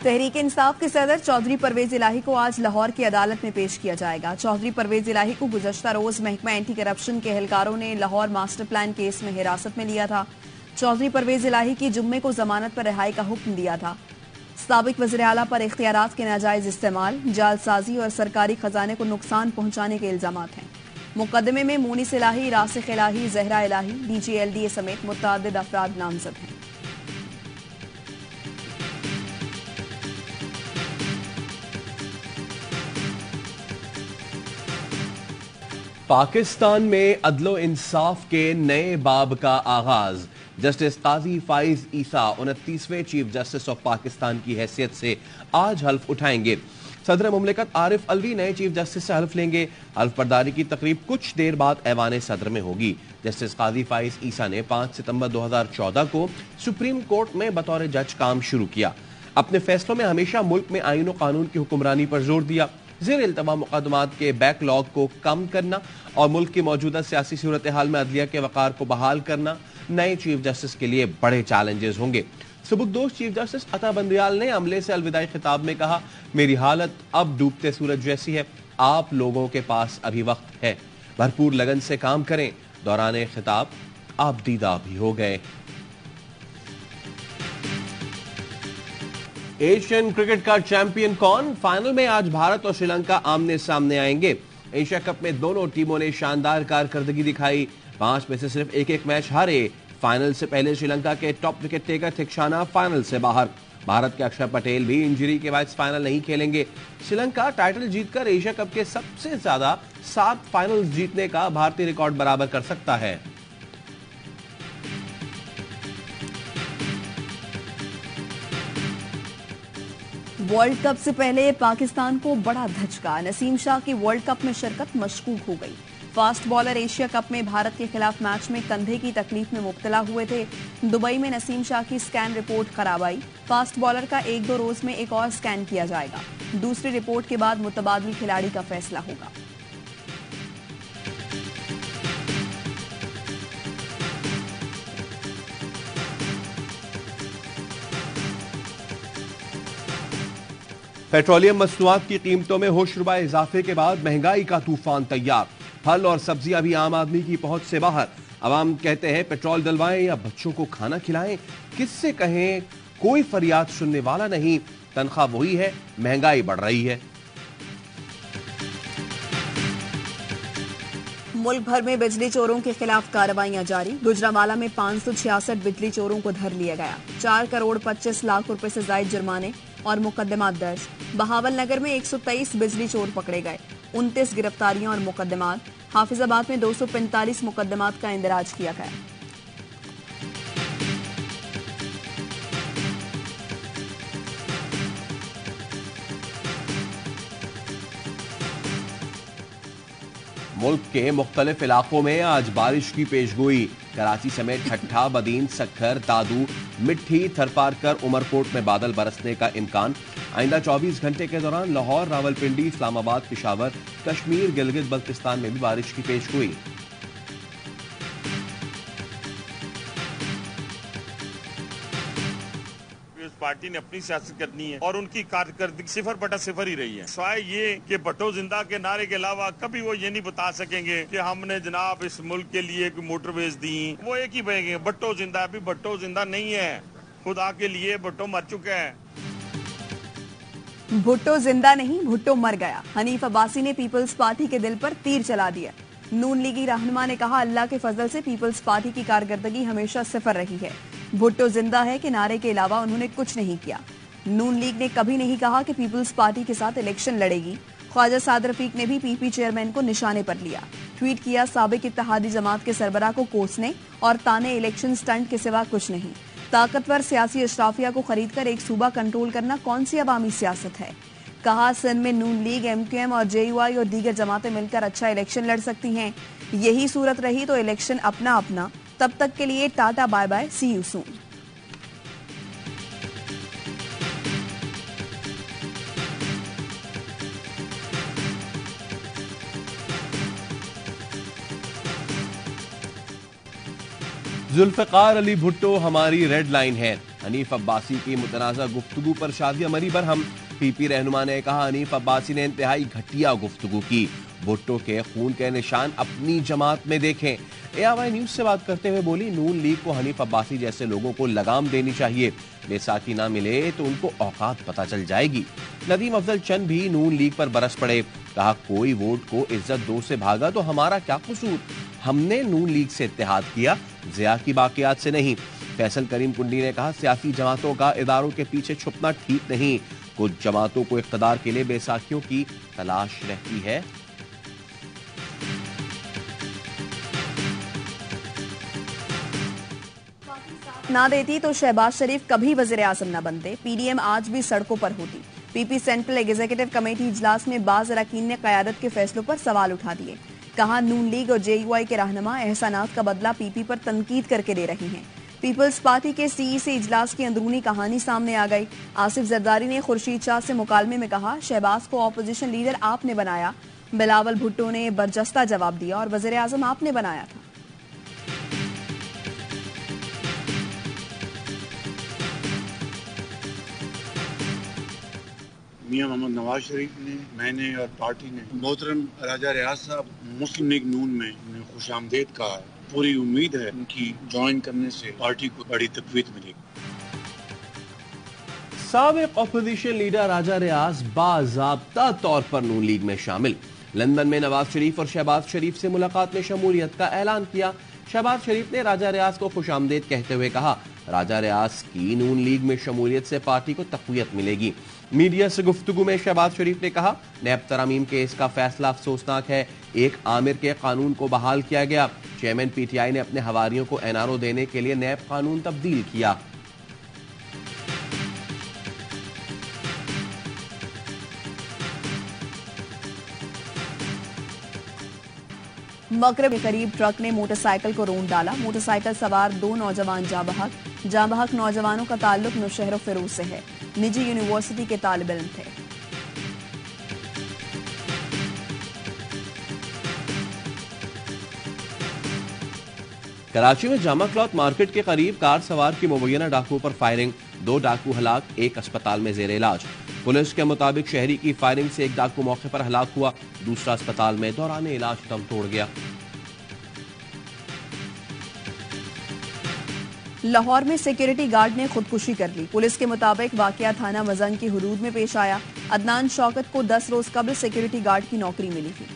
तहरीक इंसाफ के सदर चौधरी परवेज इलाही को आज लाहौर की अदालत में पेश किया जाएगा। चौधरी परवेज इलाही को गुज़श्ता रोज महकमा एंटी करप्शन के एहलकारों ने लाहौर मास्टर प्लान केस में हिरासत में लिया था। चौधरी परवेज इलाही की जुम्मे को जमानत पर रिहाई का हुक्म दिया था। साबिक वज़ीर आला पर इख्तियारात के नाजायज इस्तेमाल, जालसाजी और सरकारी खजाने को नुकसान पहुंचाने के इल्जामात हैं। मुकदमे में मुनीस इलाही, रासिख इलाही, जहरा इलाही, DGLDA समेत मुतअद्दिद अफराद नामजद हैं। पाकिस्तान में अदलो इंसाफ के नए बाब का आगाज। जस्टिस काजी फाइज ईसा 29वें चीफ जस्टिस ऑफ पाकिस्तान की हैसियत से आज हल्फ उठाएंगे। सदर मुमलिकत आरिफ अलवी नए चीफ जस्टिस से हल्फ लेंगे। हल्फ बर्दारी की तकरीब कुछ देर बाद ऐवान सदर में होगी। जस्टिस काजी फाइज ईसा ने 5 सितंबर 2014 को सुप्रीम कोर्ट में बतौर जज काम शुरू किया। अपने फैसलों में हमेशा मुल्क में आईन और कानून की हुक्मरानी पर जोर दिया। ज़ेर इल्तवा मुकदमात के बैकलॉग को कम करना और मुल्क की मौजूदा सियासी सूरत हाल में अदलिया के वकार को बहाल करना नए चीफ जस्टिस के लिए बड़े चैलेंजेस होंगे। सुबुकदोश चीफ जस्टिस अता बंदियाल ने अमले से अलविदाई खिताब में कहा, मेरी हालत अब डूबते सूरज जैसी है। आप लोगों के पास अभी वक्त है, भरपूर लगन से काम करें। दौरान खिताब आप दीदा भी हो गए। एशियन क्रिकेट का चैंपियन कौन? फाइनल में आज भारत और श्रीलंका आमने सामने आएंगे। एशिया कप में दोनों टीमों ने शानदार कारकर्दगी दिखाई। 5 में से सिर्फ एक मैच हारे। फाइनल से पहले श्रीलंका के टॉप विकेट टेकर थिक्शाना फाइनल से बाहर। भारत के अक्षर पटेल भी इंजरी के बाद फाइनल नहीं खेलेंगे। श्रीलंका टाइटल जीतकर एशिया कप के सबसे ज्यादा 7 फाइनल्स जीतने का भारतीय रिकॉर्ड बराबर कर सकता है। वर्ल्ड कप से पहले पाकिस्तान को बड़ा धचका। नसीम शाह की वर्ल्ड कप में शिरकत मशकूक हो गई। फास्ट बॉलर एशिया कप में भारत के खिलाफ मैच में कंधे की तकलीफ में मुब्तला हुए थे। दुबई में नसीम शाह की स्कैन रिपोर्ट खराब आई। फास्ट बॉलर का 1-2 रोज में एक और स्कैन किया जाएगा। दूसरी रिपोर्ट के बाद मुतबादिल खिलाड़ी का फैसला होगा। पेट्रोलियम मसनूआत की कीमतों में होशरुबा इजाफे के बाद महंगाई का तूफान तैयार। फल और सब्जियां भी आम आदमी की पहुंच से बाहर। अवाम कहते हैं पेट्रोल डलवाएं या बच्चों को खाना खिलाएं, किससे कहें, कोई फरियाद सुनने वाला नहीं। तनख्वाह वही है, महंगाई बढ़ रही है। मुल्क भर में बिजली चोरों के खिलाफ कार्रवाइयां जारी। गुजरांवाला में 566 बिजली चोरों को धर लिया गया। 4 करोड़ 25 लाख रुपए से जायद जुर्माने और मुकदमात दर्ज। बहावल नगर में 123 बिजली चोर पकड़े गए। 29 गिरफ्तारियां और मुकदमात। हाफिजाबाद में 245 मुकदमात का इंदराज किया गया। मुल्क के मुख्तलिफ इलाकों में आज बारिश की पेशगोई। कराची समेत ठट्ठा, बदीन, सक्खर, दादू, मिट्टी, थरपारकर, उमरकोट में बादल बरसने का इम्कान। आइंदा 24 घंटे के दौरान लाहौर, रावलपिंडी, इस्लामाबाद, पेशावर, कश्मीर, गिलगित बल्तिस्तान में भी बारिश की पेशगोई। पार्टी ने अपनी सियासत करनी है और उनकी कारकर्दगी 0/0 ही रही है। स्वाय ये कि भट्टो जिंदा के नारे के अलावा कभी वो ये नहीं बता सकेंगे कि हमने जनाब इस मुल्क के लिए कोई मोटरवेज दी। वो एक ही कहेंगे भट्टो जिंदा। अभी भट्टो जिंदा नहीं है, खुदा के लिए भट्टो मर चुका है। भुट्टो जिंदा नहीं, भुट्टो मर गया। हनीफ अब्बासी ने पीपल्स पार्टी के दिल पर तीर चला दिया। नून लीगी रहनुमा ने कहा, अल्लाह के फजल से पीपल्स पार्टी की कारकर्दगी हमेशा 0 रही है। भुट्टो जिंदा है के नारे के अलावा उन्होंने कुछ नहीं किया। नून लीग ने कभी नहीं कहा कि पीपल्स पार्टी के साथ इलेक्शन लड़ेगी। ख्वाजा साद रफीक ने भी पीपी चेयरमैन को निशाने पर लिया। ट्वीट किया, साबिक इत्तेहादी जमात के सरबराह को कोसने और ताने इलेक्शन स्टंट के सिवा कुछ नहीं। ताकतवर सियासी अशराफिया को खरीदकर एक सूबा कंट्रोल करना कौन सी अवामी सियासत है। कहा, सिंध में नून लीग, MQM और JUI और दीगर जमातें मिलकर अच्छा इलेक्शन लड़ सकती हैं। यही सूरत रही तो इलेक्शन अपना अपना। तब तक के लिए tata bye bye, see you soon. Zulfikar Ali Bhutto हमारी रेड लाइन है। हनीफ अब्बासी की मुतनाज़ा गुफ्तगू पर शादिया मरी बरहम। पीपी रहनुमा ने कहा हनीफ अब्बासी ने इंतहाई घटिया गुफ्तगू की। भुट्टो के खून के निशान अपनी जमात में देखें। एआईवाई न्यूज से बात करते हुए बोली नून लीग को हनीफ अब्बासी जैसे लोगों को लगाम देनी चाहिए। बैसाखी ना मिले तो उनको औकात पता चल जाएगी। नदीम अफजल चंद भी नून लीग पर बरस पड़े। कहा कोई वोट को इज्जत दो से भागा तो हमारा क्या कसूर, हमने नून लीग से इत्तेहाद किया, जिया की बाकियात से नहीं। फैसल करीम कुंडी ने कहा सियासी जमातों का इदारों के पीछे छुपना ठीक नहीं। कुछ जमातों को इख्तदार के लिए बैसाखियों की तलाश रहती है। ना देती तो शहबाज शरीफ कभी वजीर आजम न बनते। पीडीएम आज भी सड़कों पर होती। पीपी सेंट्रल एग्जीक्यूटिव कमेटी इजलास में बाज अरकान ने क़यादत के फैसलों पर सवाल उठा दिए। कहा नून लीग और जेयूआई के रहनुमा एहसानात का बदला पीपी पर तनकीद करके दे रही हैं। पीपल्स पार्टी के सीई से इजलास की अंदरूनी कहानी सामने आ गई। आसिफ जरदारी ने खुर्शीद शाह से मुकालमे में कहा शहबाज को ऑपोजिशन लीडर आपने बनाया। बिलावल भुट्टो ने बरजस्ता जवाब दिया और वजीर आजम आपने बनाया था। मियां मोहम्मद नवाज शरीफ ने, मैंने और पार्टी ने मोहतरम राजा रियाज साहब मुस्लिम लीग नून में खुशामदीद कहा है। पूरी उम्मीद है उनकी ज्वाइन करने से पार्टी को बड़ी तक़वीत मिलेगी। साबिक अपोजिशन लीडर राजा रियाज बाज़ाब्ता तौर पर नून लीग में शामिल। लंदन में नवाज शरीफ और शहबाज शरीफ से मुलाकात में शमूलियत का ऐलान किया। शहबाज शरीफ ने राजा रियाज को खुशामदीद कहते हुए कहा राजा रियाज की नून लीग में शमूलियत से पार्टी को तक़वियत मिलेगी। मीडिया से गुफ्तगू में शहबाज शरीफ ने कहा नैब तरमीम केस का फैसला अफसोसनाक है। एक आमिर के कानून को बहाल किया गया। चेयरमैन पीटीआई ने अपने हवारियों को एनआरओ देने के लिए नैब कानून तब्दील किया। मगरब के करीब ट्रक ने मोटरसाइकिल को रोंद डाला। मोटरसाइकिल सवार 2 नौजवान जाँ बहक नौजवानों का ताल्लुक नौशहर फिरोज से है। निजी यूनिवर्सिटी के तालिब इल्म थे। कराची में जामा क्लॉथ मार्केट के करीब कार सवार की मुबैना डाकुओं पर फायरिंग। 2 डाकू हलाक, 1 अस्पताल में जेर इलाज। पुलिस के मुताबिक शहरी की फायरिंग से 1 डाकू मौके पर हलाक हुआ, दूसरा अस्पताल में दौरान इलाज दम तोड़ गया। लाहौर में सिक्योरिटी गार्ड ने खुदकुशी कर ली। पुलिस के मुताबिक वाकया थाना मजंग की हुदूद में पेश आया। अदनान शौकत को 10 रोज कबल सिक्योरिटी गार्ड की नौकरी मिली थी।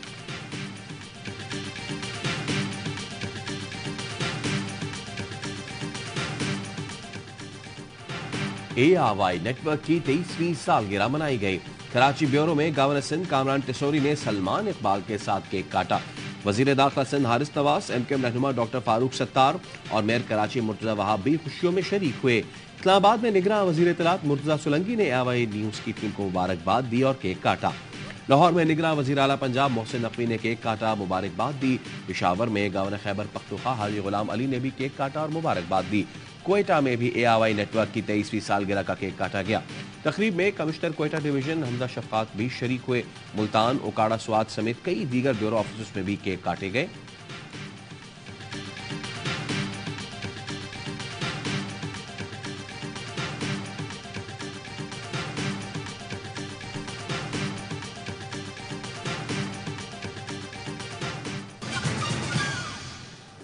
एआईवाई नेटवर्क की 23वीं सालगिरह मनाई गई। कराची ब्यूरो में गवर्नर सिंध कामरान टिसोरी ने सलमान इकबाल के साथ केक काटा। वजीर दाखिला सिंध हारिस नवाज, एमकेएम रहनुमा डॉक्टर फारूक सत्तार और मेयर कराची मुर्तजा वहाब भी खुशियों में शरीक हुए। इस्लामाबाद में निगरान वजीर इत्तलात मुर्तजा सोलंकी ने एआईवाई न्यूज की टीम को मुबारकबाद दी और केक काटा। लाहौर में निगरान वजीर आला पंजाब मोहसिन नकवी ने केक काटा, मुबारकबाद दी। पेशावर में गवर्नर खैबर पख्तूनख्वा हाजी गुलाम अली ने भी केक काटा और मुबारकबाद दी। क्वेटा में भी एआईवाई नेटवर्क की 23वीं सालगिरह का केक काटा गया। तकरीब में कमिश्नर क्वेटा डिवीजन हमजा शफकात भी शरीक हुए। मुल्तान, ओकाड़ा, स्वात समेत कई दीगर ब्यूरो ऑफिस में भी केक काटे गए।